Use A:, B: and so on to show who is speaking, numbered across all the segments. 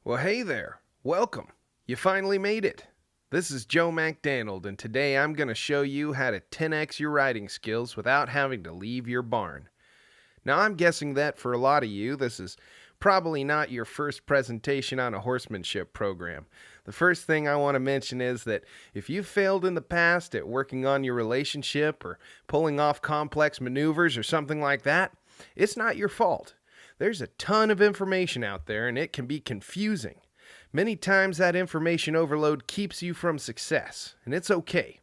A: Well, hey there. Welcome. You finally made it. This is Joe McDaniel, and today I'm going to show you how to 10x your riding skills without having to leave your barn. Now, I'm guessing that for a lot of you, this is probably not your first presentation on a horsemanship program. The first thing I want to mention is that if you've failed in the past at working on your relationship or pulling off complex maneuvers or something like that, it's not your fault. There's a ton of information out there and it can be confusing. Many times that information overload keeps you from success, and it's okay.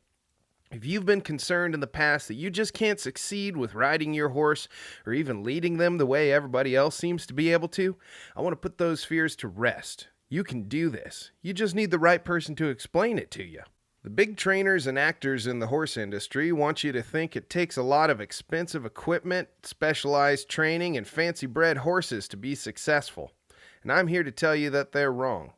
A: If you've been concerned in the past that you just can't succeed with riding your horse or even leading them the way everybody else seems to be able to, I want to put those fears to rest. You can do this. You just need the right person to explain it to you. The big trainers and actors in the horse industry want you to think it takes a lot of expensive equipment, specialized training, and fancy bred horses to be successful. And I'm here to tell you that they're wrong.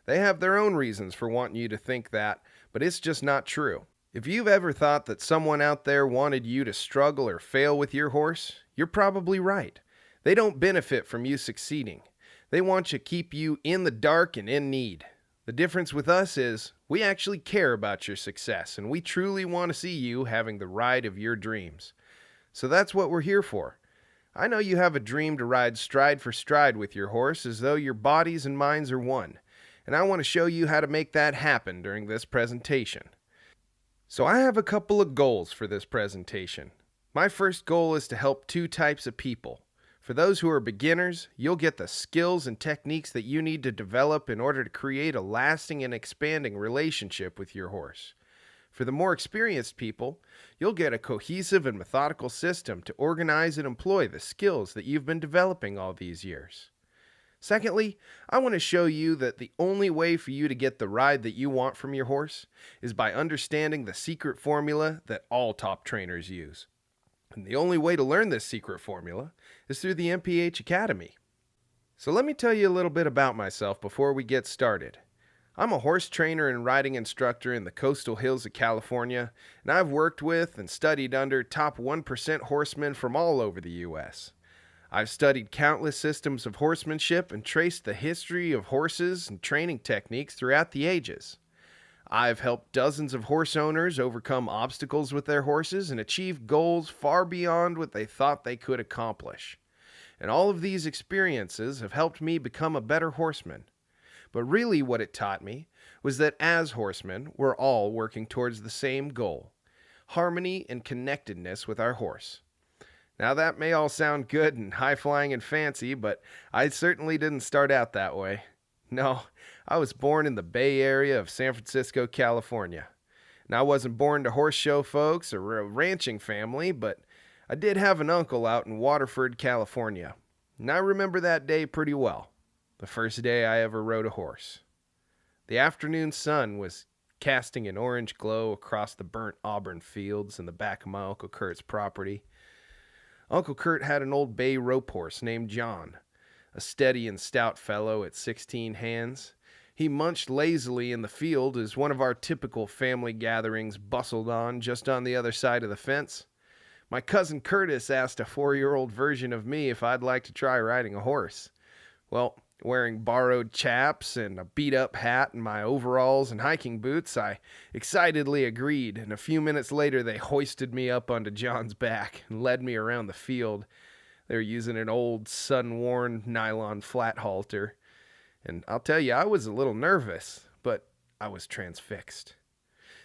A: They have their own reasons for wanting you to think that, but it's just not true. If you've ever thought that someone out there wanted you to struggle or fail with your horse, you're probably right. They don't benefit from you succeeding. They want to keep you in the dark and in need. The difference with us is we actually care about your success, and we truly want to see you having the ride of your dreams. So that's what we're here for. I know you have a dream to ride stride for stride with your horse as though your bodies and minds are one, and I want to show you how to make that happen during this presentation. So I have a couple of goals for this presentation. My first goal is to help two types of people. For those who are beginners, you'll get the skills and techniques that you need to develop in order to create a lasting and expanding relationship with your horse. For the more experienced people, you'll get a cohesive and methodical system to organize and employ the skills that you've been developing all these years. Secondly, I want to show you that the only way for you to get the ride that you want from your horse is by understanding the secret formula that all top trainers use. And the only way to learn this secret formula is through the MPH Academy. So let me tell you a little bit about myself before we get started. I'm a horse trainer and riding instructor in the coastal hills of California, and I've worked with and studied under top 1% horsemen from all over the U.S. I've studied countless systems of horsemanship and traced the history of horses and training techniques throughout the ages. I've helped dozens of horse owners overcome obstacles with their horses and achieve goals far beyond what they thought they could accomplish. And all of these experiences have helped me become a better horseman. But really what it taught me was that as horsemen, we're all working towards the same goal: harmony and connectedness with our horse. Now that may all sound good and high-flying and fancy, but I certainly didn't start out that way. No, I was born in the Bay Area of San Francisco, California. And I wasn't born to horse show folks or a ranching family, but I did have an uncle out in Waterford, California. And I remember that day pretty well, the first day I ever rode a horse. The afternoon sun was casting an orange glow across the burnt auburn fields in the back of my Uncle Kurt's property. Uncle Kurt had an old bay rope horse named John, a steady and stout fellow at 16 hands. He munched lazily in the field as one of our typical family gatherings bustled on just on the other side of the fence. My cousin Curtis asked a 4-year-old version of me if I'd like to try riding a horse. Well, wearing borrowed chaps and a beat-up hat and my overalls and hiking boots, I excitedly agreed, and a few minutes later they hoisted me up onto John's back and led me around the field. They were using an old, sun-worn nylon flat halter, and I'll tell you, I was a little nervous, but I was transfixed.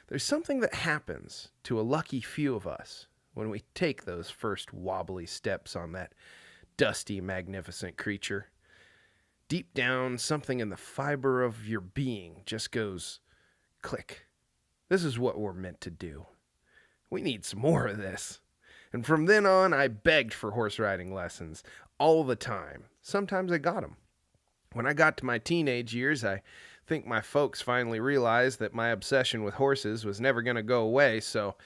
A: There's something that happens to a lucky few of us when we take those first wobbly steps on that dusty, magnificent creature. Deep down, something in the fiber of your being just goes click. This is what we're meant to do. We need some more of this. And from then on, I begged for horse riding lessons all the time. Sometimes I got them. When I got to my teenage years, I think my folks finally realized that my obsession with horses was never going to go away, so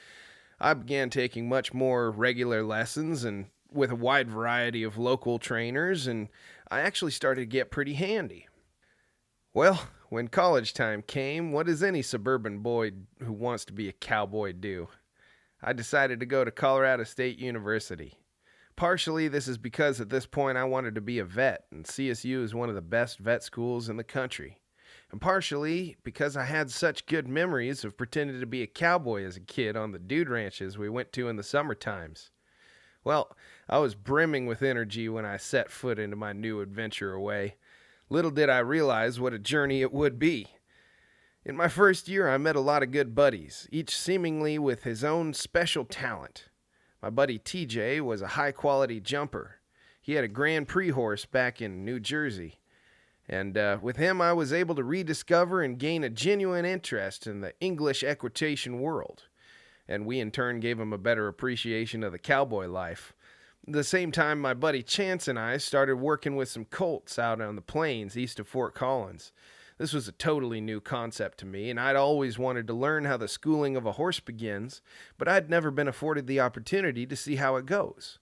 A: I began taking much more regular lessons and with a wide variety of local trainers, and I actually started to get pretty handy. Well, when college time came, what does any suburban boy who wants to be a cowboy do? I decided to go to Colorado State University. Partially, this is because at this point I wanted to be a vet, and CSU is one of the best vet schools in the country. And partially because I had such good memories of pretending to be a cowboy as a kid on the dude ranches we went to in the summer times. Well, I was brimming with energy when I set foot into my new adventure away. Little did I realize what a journey it would be. In my first year, I met a lot of good buddies, each seemingly with his own special talent. My buddy TJ was a high-quality jumper. He had a Grand Prix horse back in New Jersey. And with him, I was able to rediscover and gain a genuine interest in the English equitation world. And we in turn gave him a better appreciation of the cowboy life. At the same time, my buddy Chance and I started working with some colts out on the plains east of Fort Collins. This was a totally new concept to me, and I'd always wanted to learn how the schooling of a horse begins, but I'd never been afforded the opportunity to see how it goes.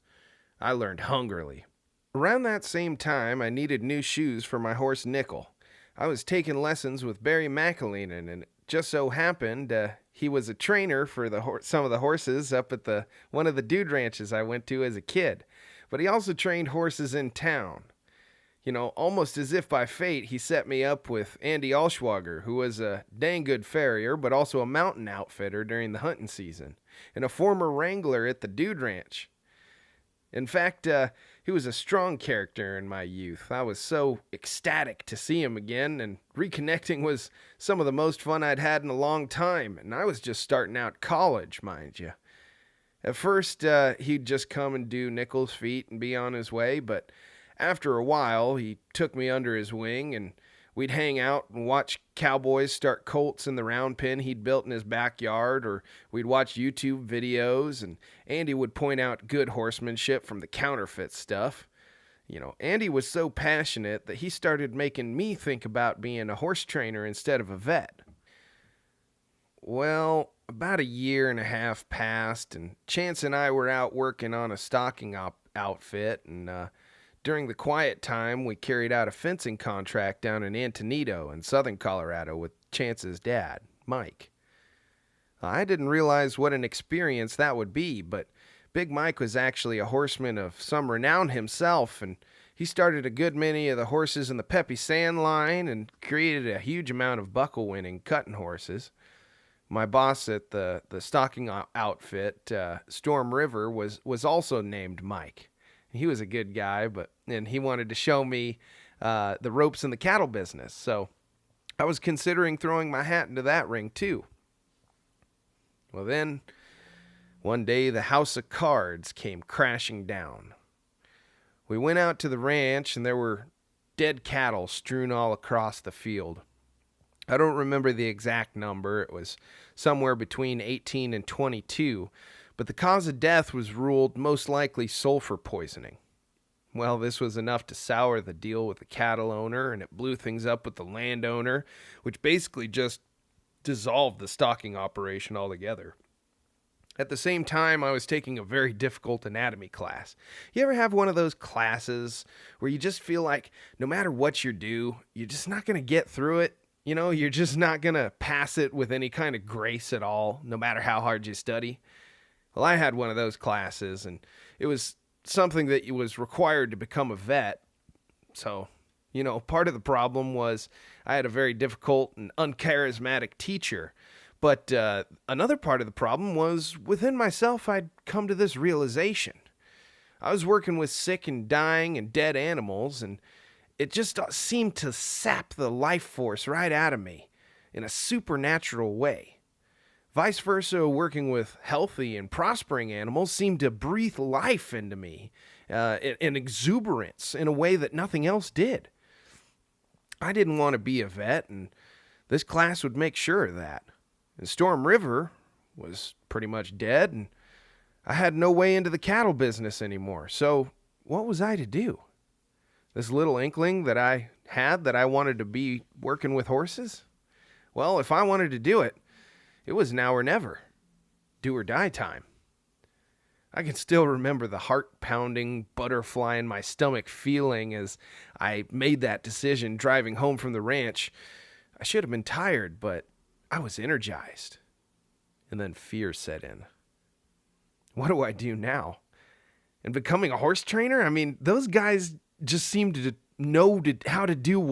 A: I learned hungrily. Around that same time, I needed new shoes for my horse Nickel. I was taking lessons with Barry McAleenan, and it just so happened he was a trainer for some of the horses up at one of the dude ranches I went to as a kid. But he also trained horses in town. You know, almost as if by fate, he set me up with Andy Allschwager, who was a dang good farrier, but also a mountain outfitter during the hunting season, and a former wrangler at the dude ranch. In fact, he was a strong character in my youth. I was so ecstatic to see him again, and reconnecting was some of the most fun I'd had in a long time, and I was just starting out college, mind you. At first, he'd just come and do Nickel's feet and be on his way, but after a while, he took me under his wing, and we'd hang out and watch cowboys start colts in the round pen he'd built in his backyard, or we'd watch YouTube videos, and Andy would point out good horsemanship from the counterfeit stuff. You know, Andy was so passionate that he started making me think about being a horse trainer instead of a vet. Well, about a year and a half passed, and Chance and I were out working on a stocking outfit, and during the quiet time, we carried out a fencing contract down in Antonito in southern Colorado with Chance's dad, Mike. I didn't realize what an experience that would be, but Big Mike was actually a horseman of some renown himself, and he started a good many of the horses in the Peppy Sand line and created a huge amount of buckle-winning cutting horses. My boss at the stocking outfit, Storm River, was also named Mike. He was a good guy, and he wanted to show me the ropes in the cattle business. So I was considering throwing my hat into that ring too. Well then, one day the house of cards came crashing down. We went out to the ranch and there were dead cattle strewn all across the field. I don't remember the exact number. It was somewhere between 18 and 22. But the cause of death was ruled most likely sulfur poisoning. Well, this was enough to sour the deal with the cattle owner, and it blew things up with the landowner, which basically just dissolved the stocking operation altogether. At the same time, I was taking a very difficult anatomy class. You ever have one of those classes where you just feel like no matter what you do, you're just not going to get through it? You know, you're just not going to pass it with any kind of grace at all, no matter how hard you study? Well, I had one of those classes, and it was something that was required to become a vet. So, you know, part of the problem was I had a very difficult and uncharismatic teacher. But another part of the problem was within myself, I'd come to this realization. I was working with sick and dying and dead animals, and it just seemed to sap the life force right out of me in a supernatural way. Vice versa, working with healthy and prospering animals seemed to breathe life into me, and exuberance in a way that nothing else did. I didn't want to be a vet, and this class would make sure of that. And Storm River was pretty much dead, and I had no way into the cattle business anymore. So what was I to do? This little inkling that I had that I wanted to be working with horses? Well, if I wanted to do it, it was now or never. Do or die time. I can still remember the heart-pounding, butterfly in my stomach feeling as I made that decision driving home from the ranch. I should have been tired, but I was energized. And then fear set in. What do I do now? And becoming a horse trainer, I mean, those guys just seem to know how to do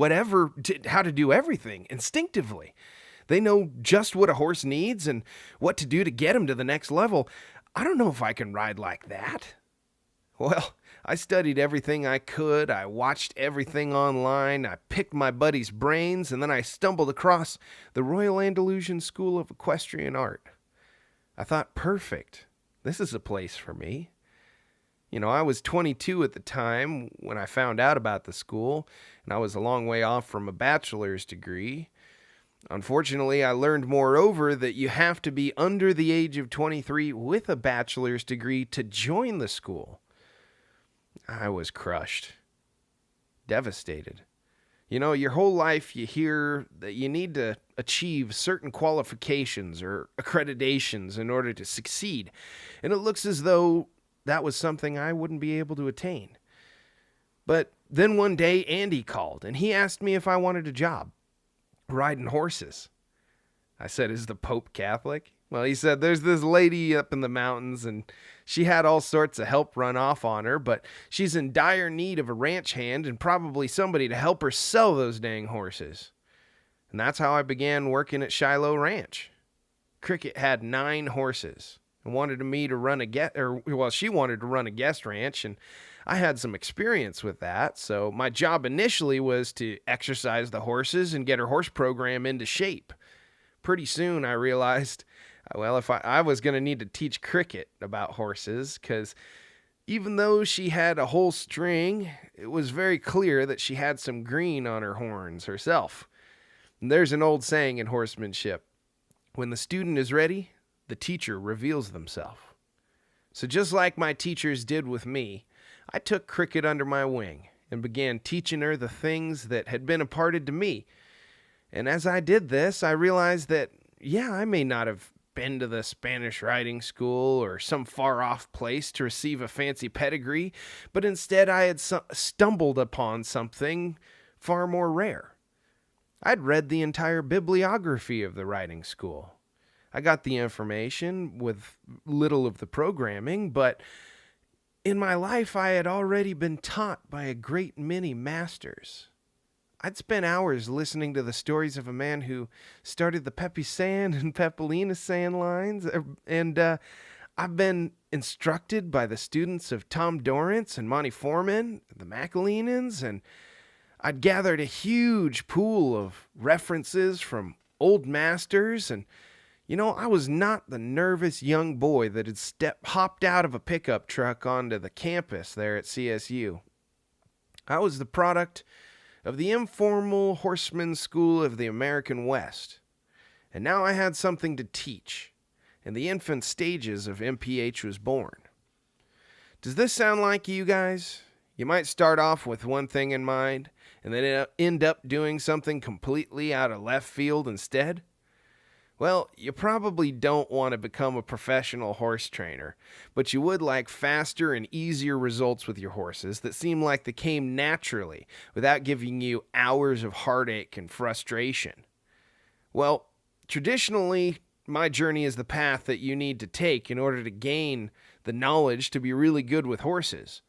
A: how to do everything instinctively. They know just what a horse needs and what to do to get him to the next level. I don't know if I can ride like that. Well, I studied everything I could. I watched everything online. I picked my buddy's brains, and then I stumbled across the Royal Andalusian School of Equestrian Art. I thought, perfect. This is a place for me. I was 22 at the time when I found out about the school, and I was a long way off from a bachelor's degree. Unfortunately, I learned moreover that you have to be under the age of 23 with a bachelor's degree to join the school. I was crushed, devastated. Your whole life you hear that you need to achieve certain qualifications or accreditations in order to succeed, and it looks as though that was something I wouldn't be able to attain. But then one day Andy called, and he asked me if I wanted a job riding horses. I said, "Is the Pope Catholic?" Well, he said, "There's this lady up in the mountains, and she had all sorts of help run off on her, but she's in dire need of a ranch hand and probably somebody to help her sell those dang horses." And that's how I began working at Shiloh Ranch. Cricket had 9 horses and wanted me to run she wanted to run a guest ranch, and I had some experience with that. So my job initially was to exercise the horses and get her horse program into shape. Pretty soon I realized, if I was going to need to teach Cricket about horses, because even though she had a whole string, it was very clear that she had some green on her horns herself. And there's an old saying in horsemanship: when the student is ready, the teacher reveals themselves. So just like my teachers did with me, I took Cricket under my wing and began teaching her the things that had been imparted to me. And as I did this, I realized that, I may not have been to the Spanish riding school or some far-off place to receive a fancy pedigree, but instead I had stumbled upon something far more rare. I'd read the entire bibliography of the riding school. I got the information with little of the programming, but in my life I had already been taught by a great many masters. I'd spent hours listening to the stories of a man who started the Pepe Sand and Pepalina Sand lines, and I've been instructed by the students of Tom Dorrance and Monty Foreman, the McAleenans, and I'd gathered a huge pool of references from old masters, and I was not the nervous young boy that had hopped out of a pickup truck onto the campus there at CSU. I was the product of the informal horseman school of the American West. And now I had something to teach, and the infant stages of MPH was born. Does this sound like you guys? You might start off with one thing in mind, and then end up doing something completely out of left field instead? Well, you probably don't want to become a professional horse trainer, but you would like faster and easier results with your horses that seem like they came naturally without giving you hours of heartache and frustration. Well, traditionally, my journey is the path that you need to take in order to gain the knowledge to be really good with horses.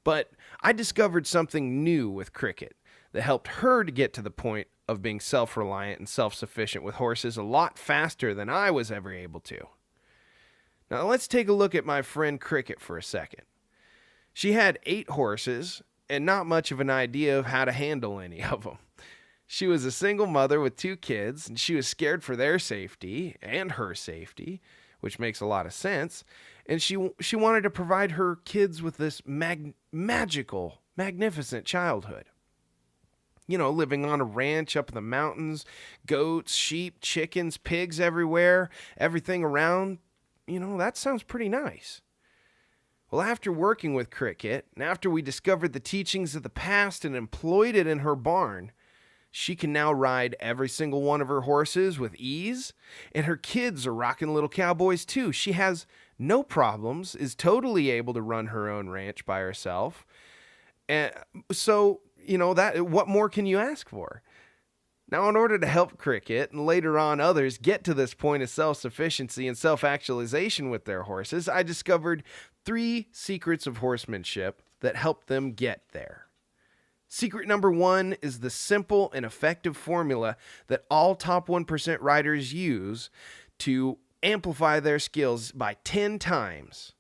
A: But I discovered something new with Cricket that helped her to get to the point of being self-reliant and self-sufficient with horses a lot faster than I was ever able to. Now let's take a look at my friend Cricket for a second. She had 8 horses and not much of an idea of how to handle any of them. She was a single mother with 2 kids, and she was scared for their safety and her safety, which makes a lot of sense, and she wanted to provide her kids with this magical, magnificent childhood. Living on a ranch up in the mountains, goats, sheep, chickens, pigs everywhere, everything around, that sounds pretty nice. Well, after working with Cricket, and after we discovered the teachings of the past and employed it in her barn, she can now ride every single one of her horses with ease, and her kids are rocking little cowboys too. She has no problems, is totally able to run her own ranch by herself. And so, what more can you ask for? Now, in order to help Cricket and later on others get to this point of self-sufficiency and self-actualization with their horses, I discovered 3 secrets of horsemanship that help them get there. Secret number 1 is the simple and effective formula that all top 1% riders use to amplify their skills by 10 times.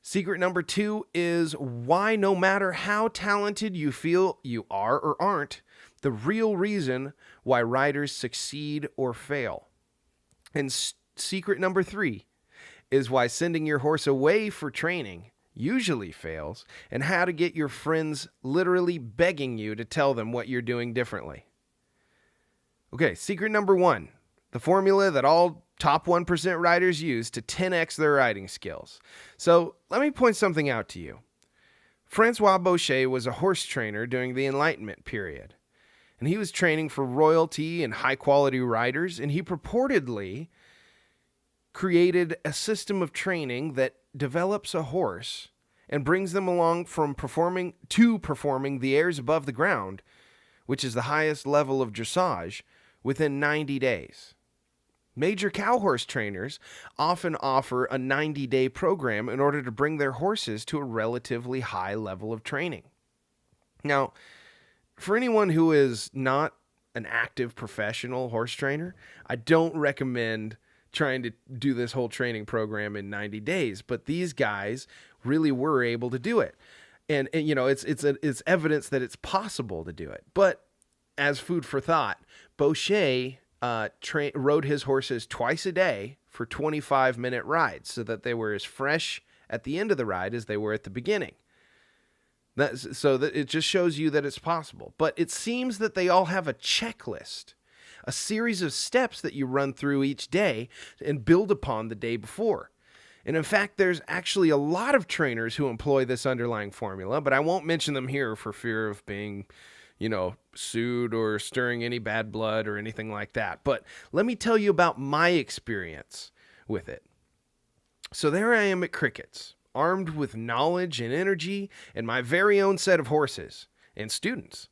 A: Secret number 2 is why, no matter how talented you feel you are or aren't, the real reason why riders succeed or fail. And secret number 3 is why sending your horse away for training usually fails, and how to get your friends literally begging you to tell them what you're doing differently. Okay, secret number 1, the formula that all top 1% riders use to 10x their riding skills. So let me point something out to you. Francois Bochet was a horse trainer during the Enlightenment period, and he was training for royalty and high-quality riders, and he purportedly created a system of training that develops a horse and brings them along from performing the airs above the ground, which is the highest level of dressage, within 90 days. Major cow horse trainers often offer a 90-day program in order to bring their horses to a relatively high level of training. Now, for anyone who is not an active professional horse trainer, I don't recommend trying to do this whole training program in 90 days, but these guys really were able to do it. And you know, it's evidence that it's possible to do it. But as food for thought, Bochet rode his horses twice a day for 25-minute rides so that they were as fresh at the end of the ride as they were at the beginning. So that it just shows you that it's possible. But it seems that they all have a checklist, a series of steps that you run through each day and build upon the day before. And in fact, there's actually a lot of trainers who employ this underlying formula, but I won't mention them here for fear of being, sued or stirring any bad blood or anything like that. But let me tell you about my experience with it. So there I am at Crickett's, armed with knowledge and energy and my very own set of horses and students.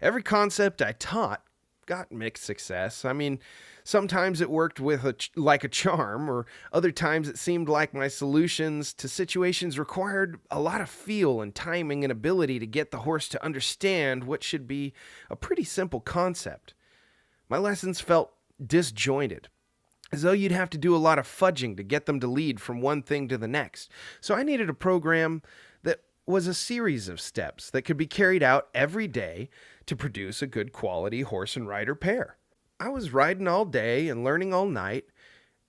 A: Every concept I taught got mixed success. I mean, sometimes it worked with like a charm, or other times it seemed like my solutions to situations required a lot of feel and timing and ability to get the horse to understand what should be a pretty simple concept. My lessons felt disjointed, as though you'd have to do a lot of fudging to get them to lead from one thing to the next. So I needed a program that was a series of steps that could be carried out every day to produce a good quality horse and rider pair. I was riding all day and learning all night,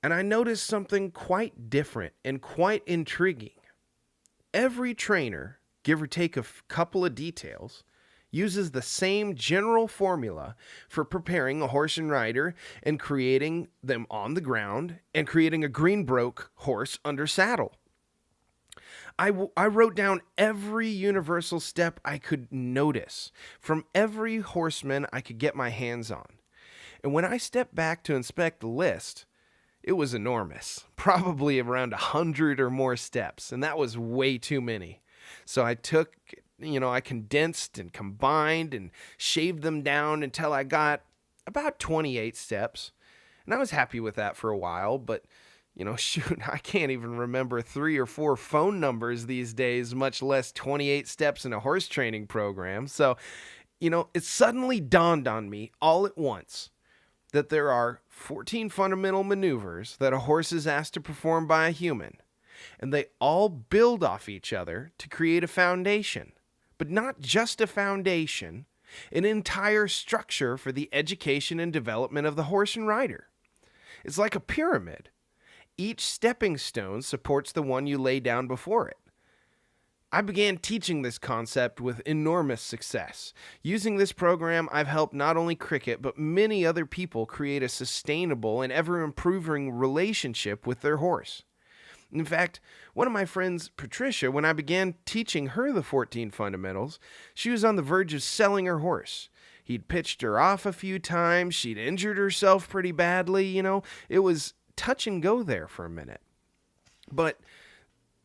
A: and I noticed something quite different and quite intriguing. Every trainer, give or take a couple of details, uses the same general formula for preparing a horse and rider and creating them on the ground and creating a Greenbroke horse under saddle. I wrote down every universal step I could notice from every horseman I could get my hands on. And when I stepped back to inspect the list, it was enormous, probably around 100 or more steps, and that was way too many. So I condensed and combined and shaved them down until I got about 28 steps. And I was happy with that for a while, but I can't even remember 3 or 4 phone numbers these days, much less 28 steps in a horse training program. So, it suddenly dawned on me all at once that there are 14 fundamental maneuvers that a horse is asked to perform by a human, and they all build off each other to create a foundation. But not just a foundation, an entire structure for the education and development of the horse and rider. It's like a pyramid. Each stepping stone supports the one you lay down before it. I began teaching this concept with enormous success. Using this program, I've helped not only Cricket, but many other people create a sustainable and ever-improving relationship with their horse. In fact, one of my friends, Patricia, when I began teaching her the 14 fundamentals, she was on the verge of selling her horse. He'd pitched her off a few times. She'd injured herself pretty badly. It was touch and go there for a minute. But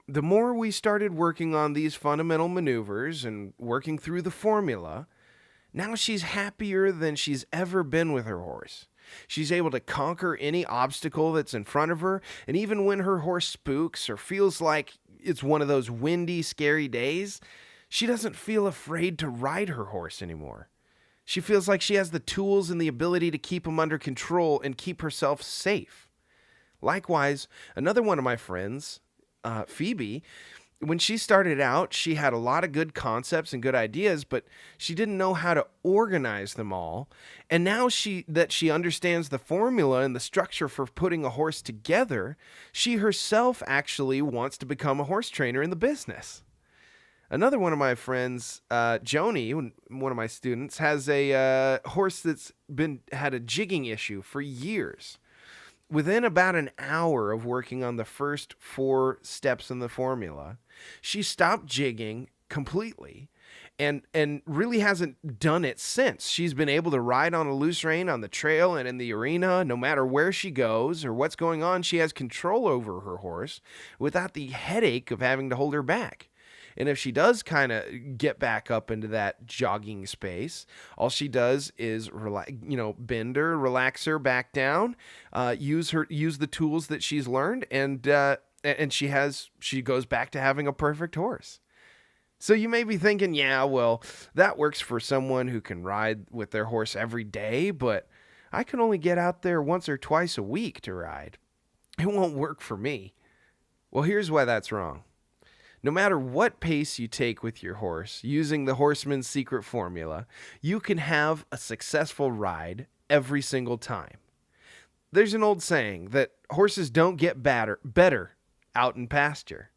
A: the more we started working on these fundamental maneuvers and working through the formula, now she's happier than she's ever been with her horse. She's able to conquer any obstacle that's in front of her, and even when her horse spooks or feels like it's one of those windy, scary days, she doesn't feel afraid to ride her horse anymore. She feels like she has the tools and the ability to keep him under control and keep herself safe. Likewise, another one of my friends, Phoebe, when she started out, she had a lot of good concepts and good ideas, but she didn't know how to organize them all. And now she understands the formula and the structure for putting a horse together, she herself actually wants to become a horse trainer in the business. Another one of my friends, Joni, one of my students, has a horse that's had a jigging issue for years. Within about an hour of working on the first 4 steps in the formula, she stopped jigging completely and really hasn't done it since. She's been able to ride on a loose rein on the trail and in the arena. No matter where she goes or what's going on, she has control over her horse without the headache of having to hold her back. And if she does kind of get back up into that jogging space, all she does is bend her, relax her back down, use the tools that she's learned, and she goes back to having a perfect horse. So you may be thinking, yeah, well, that works for someone who can ride with their horse every day, but I can only get out there once or twice a week to ride. It won't work for me. Well, here's why that's wrong. No matter what pace you take with your horse, using the Horseman's Secret formula, you can have a successful ride every single time. There's an old saying that horses don't get better out in pasture.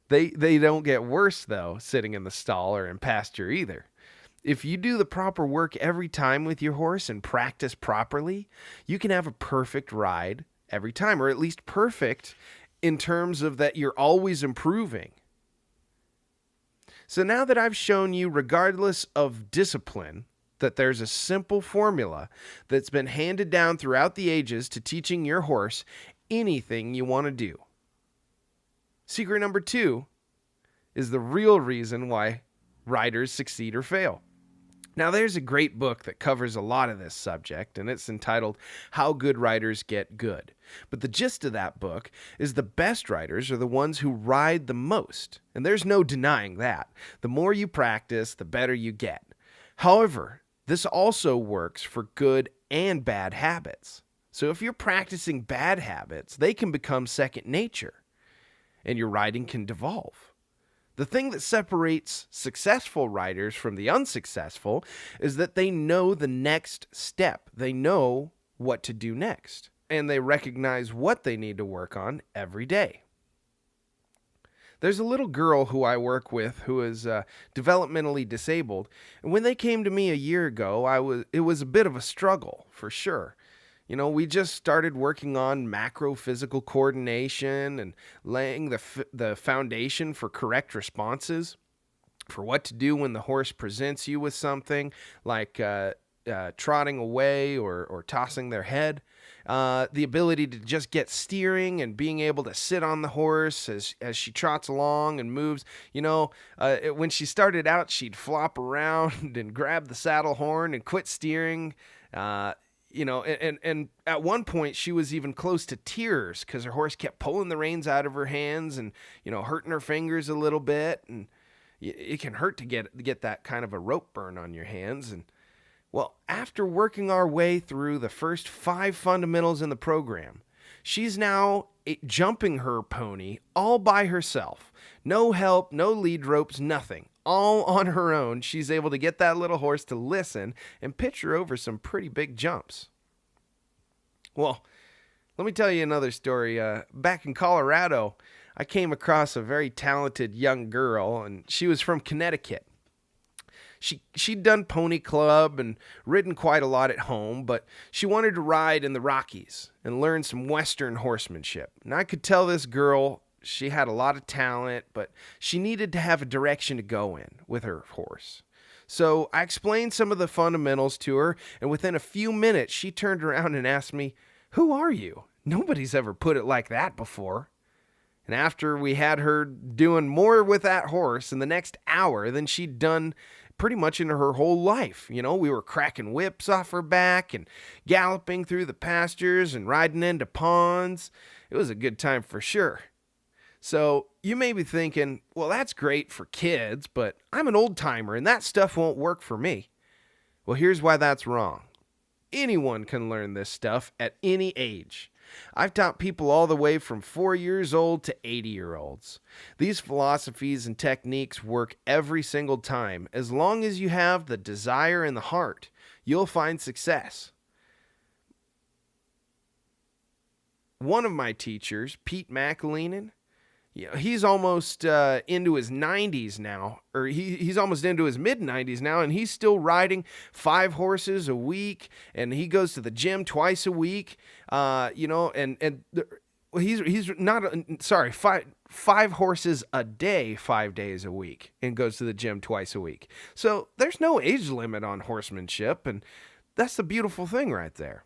A: They don't get worse, though, sitting in the stall or in pasture either. If you do the proper work every time with your horse and practice properly, you can have a perfect ride every time, or at least perfect in terms of that you're always improving. So now that I've shown you, regardless of discipline, that there's a simple formula that's been handed down throughout the ages to teaching your horse anything you want to do. Secret number 2 is the real reason why riders succeed or fail. Now, there's a great book that covers a lot of this subject, and it's entitled How Good Riders Get Good. But the gist of that book is the best riders are the ones who ride the most, and there's no denying that. The more you practice, the better you get. However, this also works for good and bad habits. So if you're practicing bad habits, they can become second nature, and your riding can devolve. The thing that separates successful riders from the unsuccessful is that they know the next step. They know what to do next, and they recognize what they need to work on every day. There's a little girl who I work with who is developmentally disabled, and when they came to me a year ago, it was a bit of a struggle, for sure. You know, we just started working on macro physical coordination and laying the foundation for correct responses, for what to do when the horse presents you with something like trotting away or tossing their head. The ability to just get steering and being able to sit on the horse as she trots along and moves. You know, when she started out, she'd flop around and grab the saddle horn and quit steering. You know, and at one point she was even close to tears because her horse kept pulling the reins out of her hands and, you know, hurting her fingers a little bit. And it can hurt to get that kind of a rope burn on your hands. And well, after working our way through the first 5 fundamentals in the program, she's now jumping her pony all by herself. No help, no lead ropes, nothing. All on her own, she's able to get that little horse to listen and pitch her over some pretty big jumps. Well, let me tell you another story. Back in Colorado, I came across a very talented young girl, and she was from Connecticut. She'd done pony club and ridden quite a lot at home, but she wanted to ride in the Rockies and learn some Western horsemanship. And I could tell this girl, she had a lot of talent, but she needed to have a direction to go in with her horse. So I explained some of the fundamentals to her, and within a few minutes, she turned around and asked me, "Who are you? Nobody's ever put it like that before." And after we had her doing more with that horse in the next hour than she'd done pretty much into her whole life. You know, we were cracking whips off her back and galloping through the pastures and riding into ponds. It was a good time for sure. So you may be thinking, well, that's great for kids, but I'm an old timer and that stuff won't work for me. Well, here's why that's wrong. Anyone can learn this stuff at any age. I've taught people all the way from 4 years old to 80-year-olds. These philosophies and techniques work every single time. As long as you have the desire and the heart, you'll find success. One of my teachers, Pete McAleenan, he's almost into his 90s now, or he's almost into his mid-90s now, and he's still riding 5 horses a week, and he goes to the gym twice a week, he's not, sorry, 5 horses a day, 5 days a week, and goes to the gym twice a week. So there's no age limit on horsemanship, and that's the beautiful thing right there.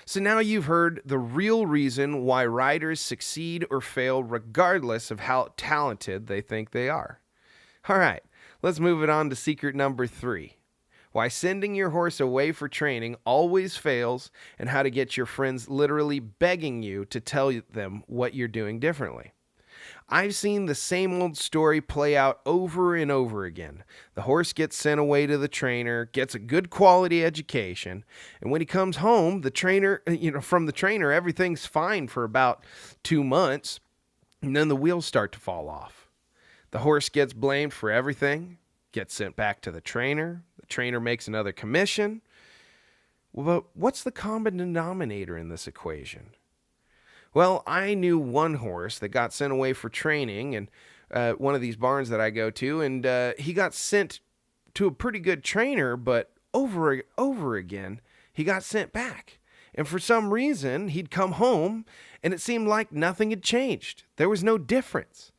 A: So now you've heard the real reason why riders succeed or fail regardless of how talented they think they are. All right, let's move it on to secret number 3. Why sending your horse away for training always fails, and how to get your friends literally begging you to tell them what you're doing differently. I've seen the same old story play out over and over again. The horse gets sent away to the trainer, gets a good quality education, and when he comes home, the trainer, from the trainer, everything's fine for about 2 months, and then the wheels start to fall off. The horse gets blamed for everything, gets sent back to the trainer makes another commission. Well, but what's the common denominator in this equation? Well, I knew one horse that got sent away for training, and one of these barns that I go to, and he got sent to a pretty good trainer, but over again, he got sent back. And for some reason, he'd come home, and it seemed like nothing had changed. There was no difference.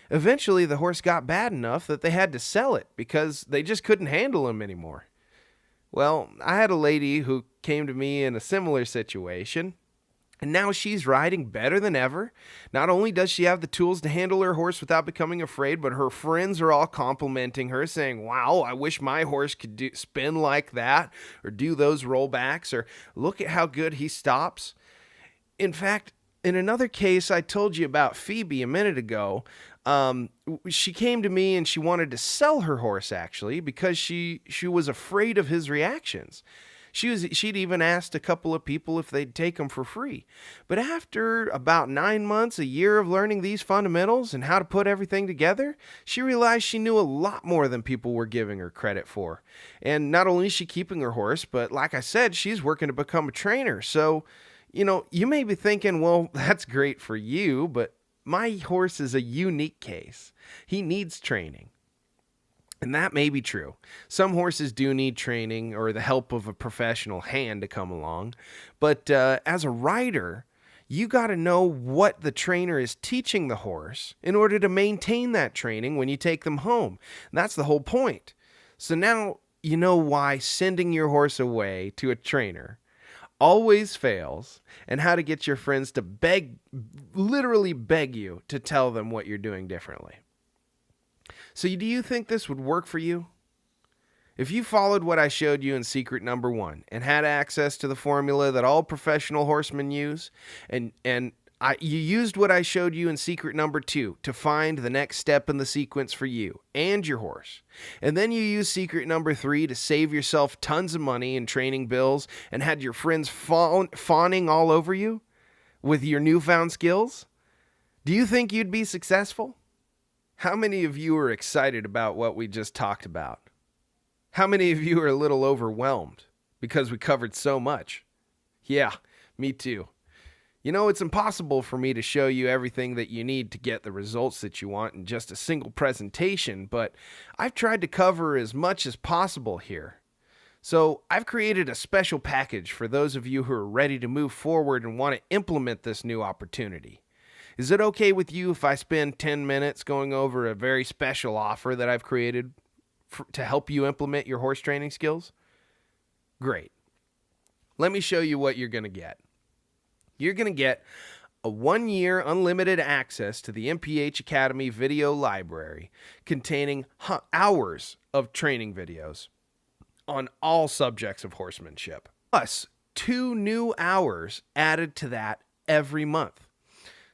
A: Eventually, the horse got bad enough that they had to sell it because they just couldn't handle him anymore. Well, I had a lady who came to me in a similar situation, and now she's riding better than ever. Not only does she have the tools to handle her horse without becoming afraid, but her friends are all complimenting her, saying, wow, I wish my horse could spin like that, or do those rollbacks, or look at how good he stops. In fact, in another case I told you about, Phoebe, a minute ago, she came to me and she wanted to sell her horse, actually, because she was afraid of his reactions. She'd even asked a couple of people if they'd take him for free. But after about 9 months, a year of learning these fundamentals and how to put everything together, she realized she knew a lot more than people were giving her credit for. And not only is she keeping her horse, but like I said, she's working to become a trainer. So, you may be thinking, well, that's great for you, but my horse is a unique case. He needs training. And that may be true. Some horses do need training or the help of a professional hand to come along. But as a rider, you got to know what the trainer is teaching the horse in order to maintain that training when you take them home. That's the whole point. So now you know why sending your horse away to a trainer always fails, and how to get your friends to literally beg you to tell them what you're doing differently. So do you think this would work for you? If you followed what I showed you in secret number 1 and had access to the formula that all professional horsemen use, and you used what I showed you in secret number 2 to find the next step in the sequence for you and your horse, and then you used secret number 3 to save yourself tons of money in training bills and had your friends fawning all over you with your newfound skills, do you think you'd be successful? How many of you are excited about what we just talked about? How many of you are a little overwhelmed because we covered so much? Yeah, me too. It's impossible for me to show you everything that you need to get the results that you want in just a single presentation, but I've tried to cover as much as possible here. So I've created a special package for those of you who are ready to move forward and want to implement this new opportunity. Is it okay with you if I spend 10 minutes going over a very special offer that I've created to help you implement your horse training skills? Great. Let me show you what you're going to get. You're going to get a 1-year unlimited access to the MPH Academy video library containing hours of training videos on all subjects of horsemanship, plus 2 new hours added to that every month.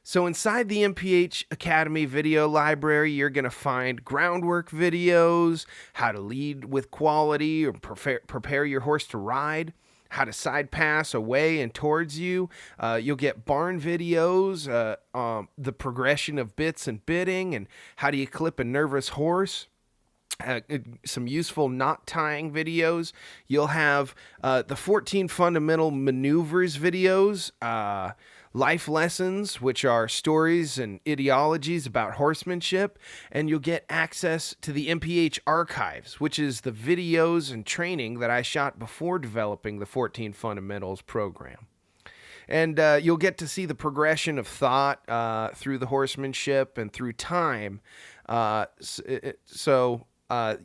A: So inside the MPH Academy video library, you're going to find groundwork videos, how to lead with quality or prepare your horse to ride, how to side pass away and towards you. You'll get barn videos, the progression of bits and bitting, and how do you clip a nervous horse. Some useful knot tying videos. You'll have the 14 fundamental maneuvers videos, life lessons, which are stories and ideologies about horsemanship, and you'll get access to the MPH archives, which is the videos and training that I shot before developing the 14 fundamentals program. And you'll get to see the progression of thought through the horsemanship and through time. So I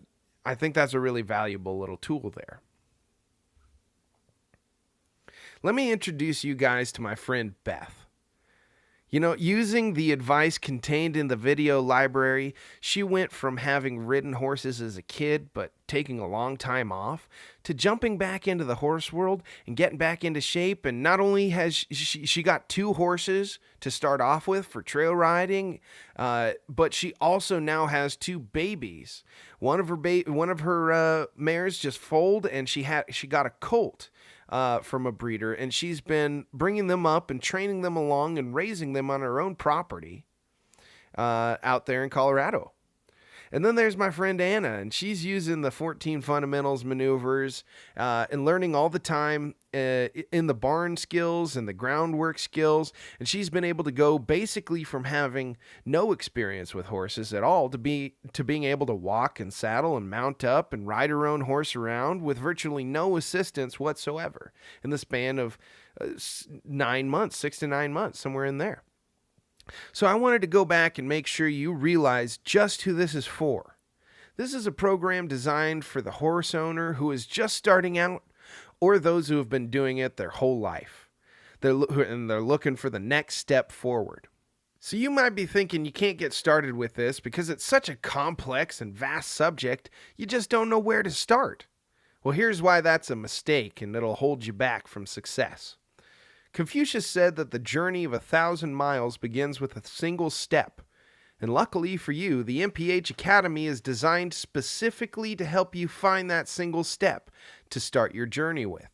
A: think that's a really valuable little tool there. Let me introduce you guys to my friend Beth. You know, using the advice contained in the video library, she went from having ridden horses as a kid but taking a long time off to jumping back into the horse world and getting back into shape. And not only has she got 2 horses to start off with for trail riding, but she also now has 2 babies. One of her mares just foaled, and she got a colt from a breeder, and she's been bringing them up and training them along and raising them on her own property out there in Colorado. And then there's my friend Anna, and she's using the 14 fundamentals maneuvers and learning all the time in the barn skills and the groundwork skills. And she's been able to go basically from having no experience with horses at all to being able to walk and saddle and mount up and ride her own horse around with virtually no assistance whatsoever in the span of 9 months, 6 to 9 months, somewhere in there. So I wanted to go back and make sure you realize just who this is for. This is a program designed for the horse owner who is just starting out or those who have been doing it their whole life. They're looking for the next step forward. So you might be thinking you can't get started with this because it's such a complex and vast subject, you just don't know where to start. Well, here's why that's a mistake, and it'll hold you back from success. Confucius said that the journey of 1,000 miles begins with a single step. And luckily for you, the MPH Academy is designed specifically to help you find that single step to start your journey with.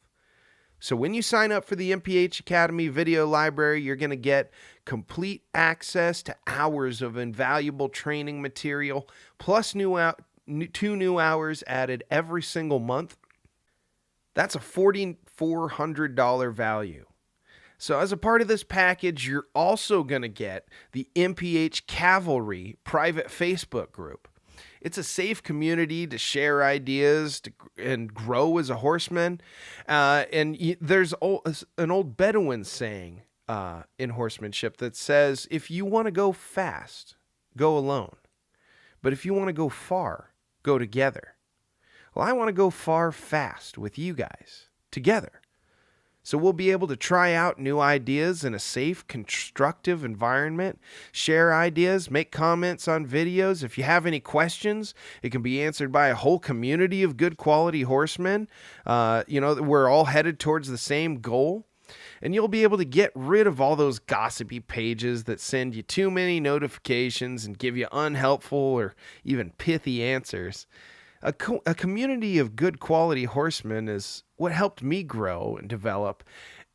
A: So when you sign up for the MPH Academy video library, you're going to get complete access to hours of invaluable training material, plus 2 new hours added every single month. That's a $4,400 value. So as a part of this package, you're also going to get the MPH Cavalry private Facebook group. It's a safe community to share ideas and grow as a horseman. There's an old Bedouin saying in horsemanship that says, if you want to go fast, go alone. But if you want to go far, go together. Well, I want to go far fast with you guys, together. So we'll be able to try out new ideas in a safe, constructive environment, share ideas, make comments on videos. If you have any questions, it can be answered by a whole community of good quality horsemen. We're all headed towards the same goal. And you'll be able to get rid of all those gossipy pages that send you too many notifications and give you unhelpful or even pithy answers. A community of good quality horsemen is what helped me grow and develop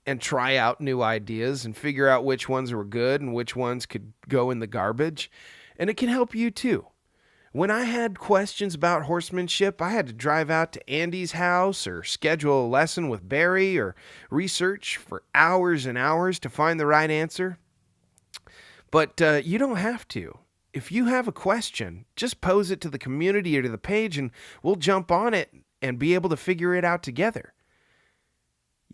A: and try out new ideas and figure out which ones were good and which ones could go in the garbage. And it can help you too. When I had questions about horsemanship, I had to drive out to Andy's house or schedule a lesson with Barry or research for hours and hours to find the right answer. But you don't have to. If you have a question, just pose it to the community or to the page and we'll jump on it and be able to figure it out together.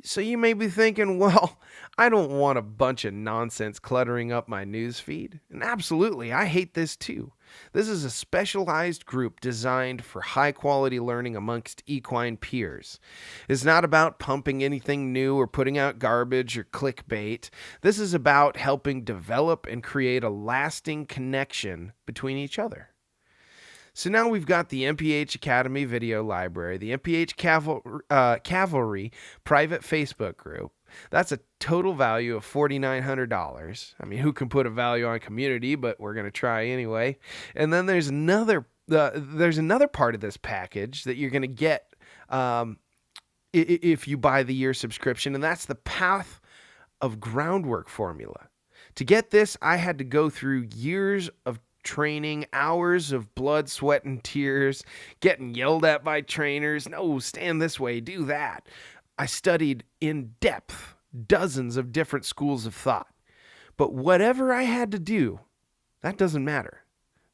A: So you may be thinking, well, I don't want a bunch of nonsense cluttering up my news feed. And absolutely, I hate this too. This is a specialized group designed for high-quality learning amongst equine peers. It's not about pumping anything new or putting out garbage or clickbait. This is about helping develop and create a lasting connection between each other. So now we've got the MPH Academy Video Library, the MPH Cavalry private Facebook group. That's a total value of $4,900. I mean, who can put a value on community, but we're going to try anyway. And then there's another part of this package that you're going to get if you buy the year subscription, and that's the Path of Groundwork formula. To get this, I had to go through years of training, hours of blood, sweat, and tears, getting yelled at by trainers. No, stand this way, do that. I studied in depth dozens of different schools of thought. But whatever I had to do, that doesn't matter.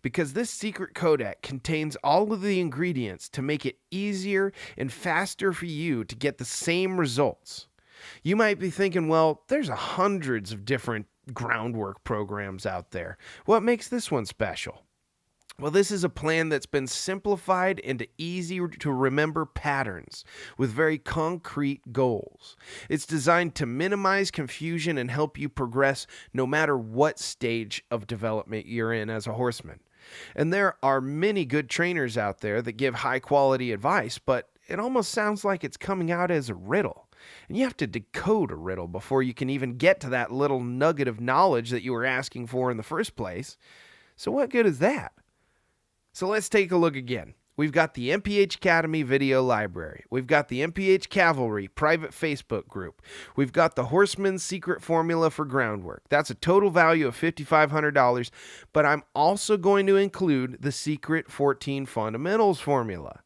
A: Because this secret codec contains all of the ingredients to make it easier and faster for you to get the same results. You might be thinking, well, there's hundreds of different groundwork programs out there. What makes this one special? Well, this is a plan that's been simplified into easy to remember patterns with very concrete goals. It's designed to minimize confusion and help you progress no matter what stage of development you're in as a horseman. And there are many good trainers out there that give high quality advice, but it almost sounds like it's coming out as a riddle. And you have to decode a riddle before you can even get to that little nugget of knowledge that you were asking for in the first place. So what good is that? So let's take a look again. We've got the MPH Academy Video Library. We've got the MPH Cavalry private Facebook group. We've got the Horseman's Secret Formula for Groundwork. That's a total value of $5,500, but I'm also going to include the Secret 14 Fundamentals formula.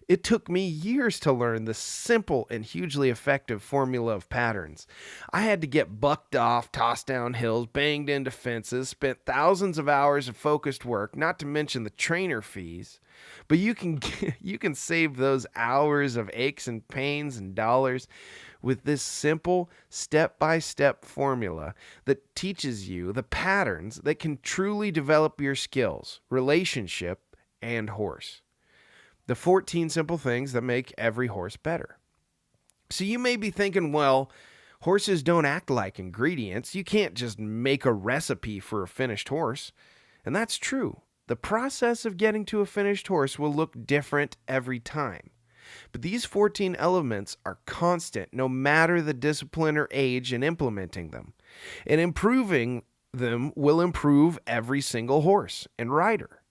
A: It took me years to learn the simple and hugely effective formula of patterns. I had to get bucked off, tossed down hills, banged into fences, spent thousands of hours of focused work, not to mention the trainer fees. But you can save those hours of aches and pains and dollars with this simple step-by-step formula that teaches you the patterns that can truly develop your skills, relationship, and horse. The 14 simple things that make every horse better. So you may be thinking, well, horses don't act like ingredients. You can't just make a recipe for a finished horse. And that's true. The process of getting to a finished horse will look different every time. But these 14 elements are constant no matter the discipline or age in implementing them. And improving them will improve every single horse and rider.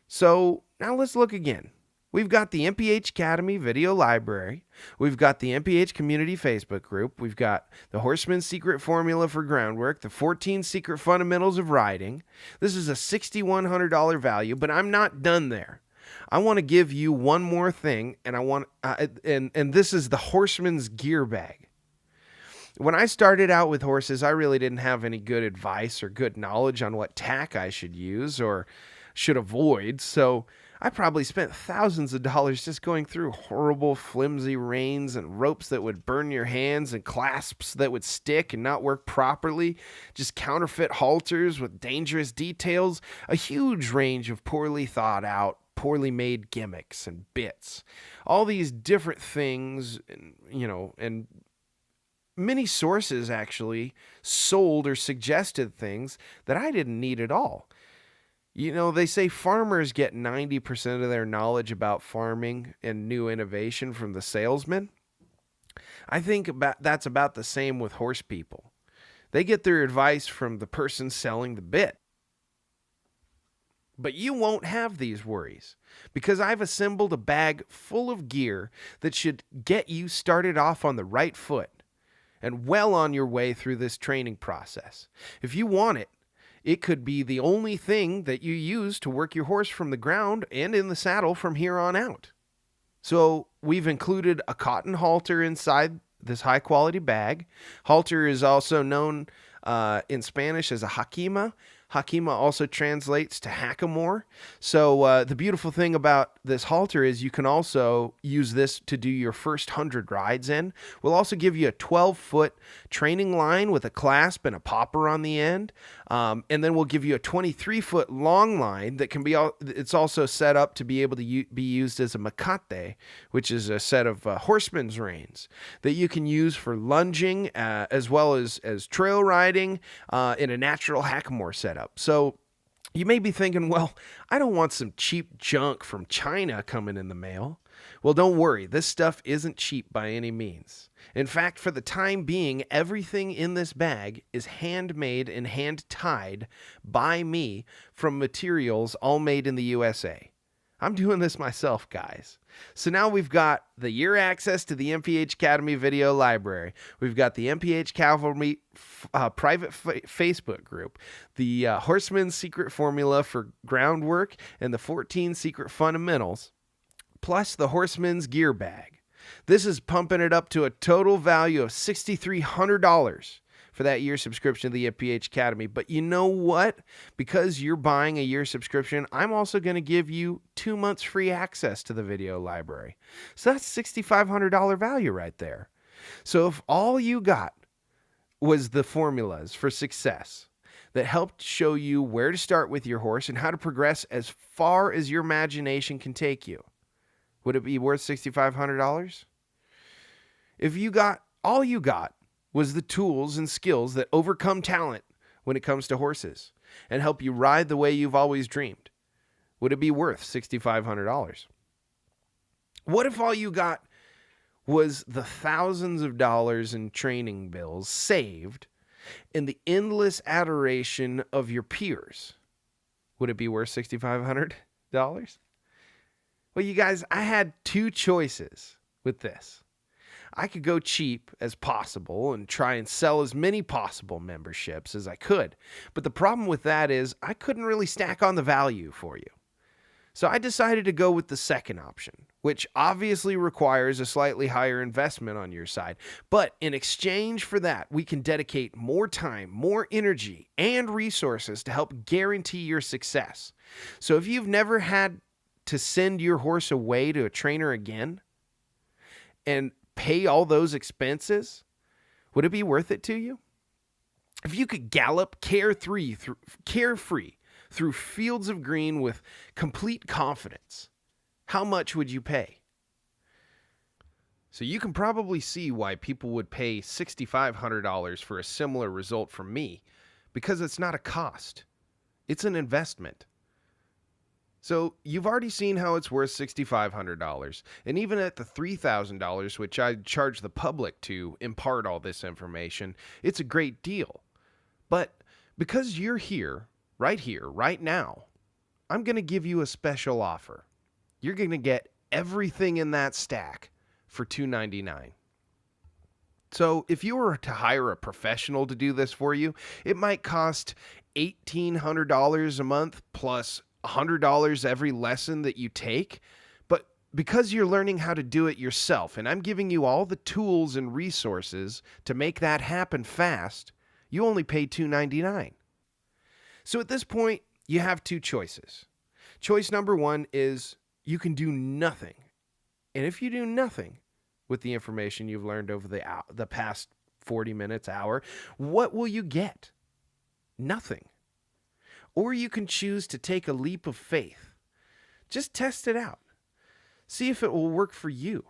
A: So now let's look again. We've got the MPH Academy Video Library. We've got the MPH Community Facebook group. We've got the Horseman's Secret Formula for Groundwork, the 14 Secret Fundamentals of Riding. This is a $6,100 value, but I'm not done there. I want to give you one more thing, and this is the Horseman's Gear Bag. When I started out with horses, I really didn't have any good advice or good knowledge on what tack I should use or should avoid, so I probably spent thousands of dollars just going through horrible, flimsy reins and ropes that would burn your hands and clasps that would stick and not work properly, just counterfeit halters with dangerous details, a huge range of poorly thought out, poorly made gimmicks and bits. All these different things, and many sources actually sold or suggested things that I didn't need at all. They say farmers get 90% of their knowledge about farming and new innovation from the salesman. I think that's about the same with horse people. They get their advice from the person selling the bit. But you won't have these worries because I've assembled a bag full of gear that should get you started off on the right foot and well on your way through this training process. If you want it, it could be the only thing that you use to work your horse from the ground and in the saddle from here on out. So we've included a cotton halter inside this high quality bag. Halter is also known in Spanish as a hakima. Hakima also translates to hackamore. So the beautiful thing about this halter is you can also use this to do your first 100 rides in. We'll also give you a 12-foot training line with a clasp and a popper on the end. And then we'll give you a 23-foot long line that can be, it's also set up to be able to be used as a makate, which is a set of horseman's reins that you can use for lunging as well as trail riding in a natural hackamore setup. So you may be thinking, well, I don't want some cheap junk from China coming in the mail. Well, don't worry. This stuff isn't cheap by any means. In fact, for the time being, everything in this bag is handmade and hand-tied by me from materials all made in the USA. I'm doing this myself, guys. So now we've got the year access to the MPH Academy video library. We've got the MPH Cavalry private Facebook group, the Horseman's Secret Formula for groundwork, and the 14 secret fundamentals, plus the Horseman's gear bag. This is pumping it up to a total value of $6,300 for that year subscription to the MPH Academy. But you know what? Because you're buying a year subscription, I'm also going to give you 2 months free access to the video library. So that's $6,500 value right there. So if all you got was the formulas for success that helped show you where to start with your horse and how to progress as far as your imagination can take you, would it be worth $6,500? If you got all you got was the tools and skills that overcome talent when it comes to horses and help you ride the way you've always dreamed, would it be worth $6,500? What if all you got was the thousands of dollars in training bills saved and the endless adoration of your peers? Would it be worth $6,500? Well, you guys, I had two choices with this. I could go cheap as possible and try and sell as many possible memberships as I could. But the problem with that is I couldn't really stack on the value for you. So I decided to go with the second option, which obviously requires a slightly higher investment on your side. But in exchange for that, we can dedicate more time, more energy, and resources to help guarantee your success. So if you've never had to send your horse away to a trainer again and pay all those expenses, would it be worth it to you? If you could gallop carefree through fields of green with complete confidence, how much would you pay? So you can probably see why people would pay $6,500 for a similar result from me, because it's not a cost. It's an investment. So you've already seen how it's worth $6,500, and even at the $3,000, which I charge the public to impart all this information, it's a great deal. But because you're here, right now, I'm going to give you a special offer. You're going to get everything in that stack for $299. So if you were to hire a professional to do this for you, it might cost $1,800 a month plus $100 every lesson that you take. But because you're learning how to do it yourself, and I'm giving you all the tools and resources to make that happen fast, you only pay $299. So at this point, you have two choices. Choice number one is you can do nothing. And if you do nothing with the information you've learned over the past 40 minutes, hour, what will you get? Nothing. Or you can choose to take a leap of faith. Just test it out. See if it will work for you.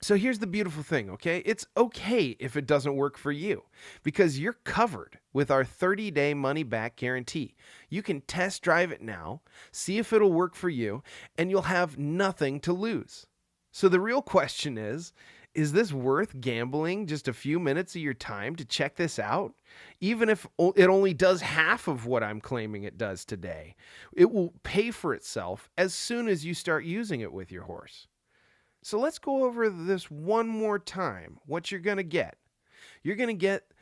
A: So here's the beautiful thing, okay? It's okay if it doesn't work for you because you're covered with our 30-day money-back guarantee. You can test drive it now, see if it'll work for you, and you'll have nothing to lose. So the real question is this worth gambling just a few minutes of your time to check this out? Even if it only does half of what I'm claiming it does today, it will pay for itself as soon as you start using it with your horse. So let's go over this one more time, what you're going to get. You're going to get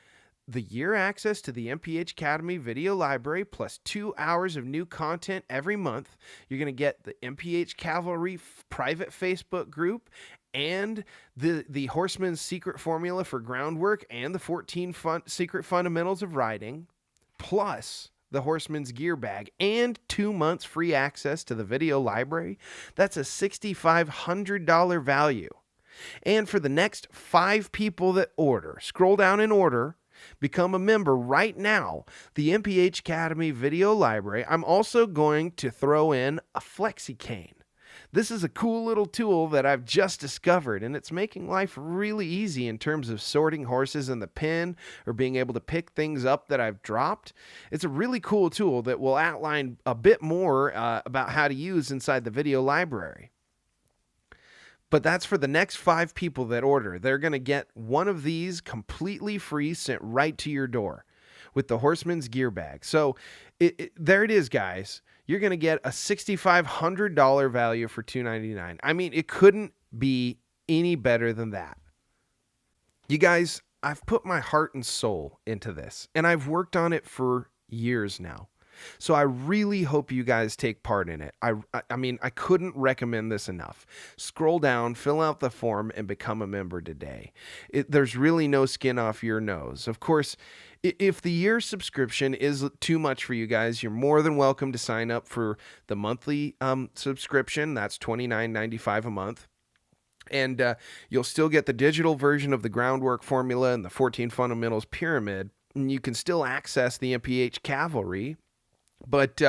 A: the year access to the MPH Academy video library plus 2 hours of new content every month. You're going to get the MPH Cavalry private Facebook group and the Horseman's Secret Formula for groundwork and the 14 secret fundamentals of riding, plus the Horseman's gear bag and 2 months free access to the video library. That's a $6,500 value. And for the next 5 people that order, scroll down in order, Become a member right now. The MPH Academy Video Library. I'm also going to throw in a Flexi Cane. This is a cool little tool that I've just discovered, and it's making life really easy in terms of sorting horses in the pen or being able to pick things up that I've dropped. It's a really cool tool that will outline a bit more about how to use inside the video library. But that's for the next 5 people that order. They're going to get one of these completely free sent right to your door with the Horseman's Gear Bag. So there it is, guys. You're going to get a $6,500 value for $299. I mean, it couldn't be any better than that. You guys, I've put my heart and soul into this, and I've worked on it for years now. So I really hope you guys take part in it. I mean, I couldn't recommend this enough. Scroll down, fill out the form, and become a member today. There's really no skin off your nose. Of course, if the year subscription is too much for you guys, you're more than welcome to sign up for the monthly subscription. That's $29.95 a month. And you'll still get the digital version of the Groundwork Formula and the 14 Fundamentals Pyramid. And you can still access the MPH Cavalry, but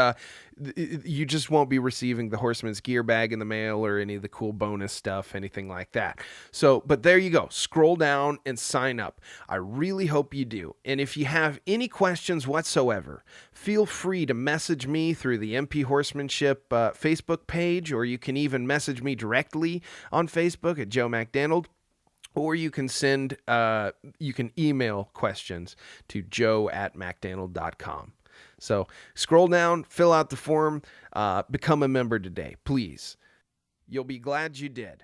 A: you just won't be receiving the Horseman's Gear Bag in the mail or any of the cool bonus stuff, anything like that. So, but there you go. Scroll down and sign up. I really hope you do. And if you have any questions whatsoever, feel free to message me through the MP Horsemanship Facebook page, or you can even message me directly on Facebook at Joe McDaniel. Or you can email questions to joe@macdaniel.com. So scroll down, fill out the form, become a member today, please. You'll be glad you did.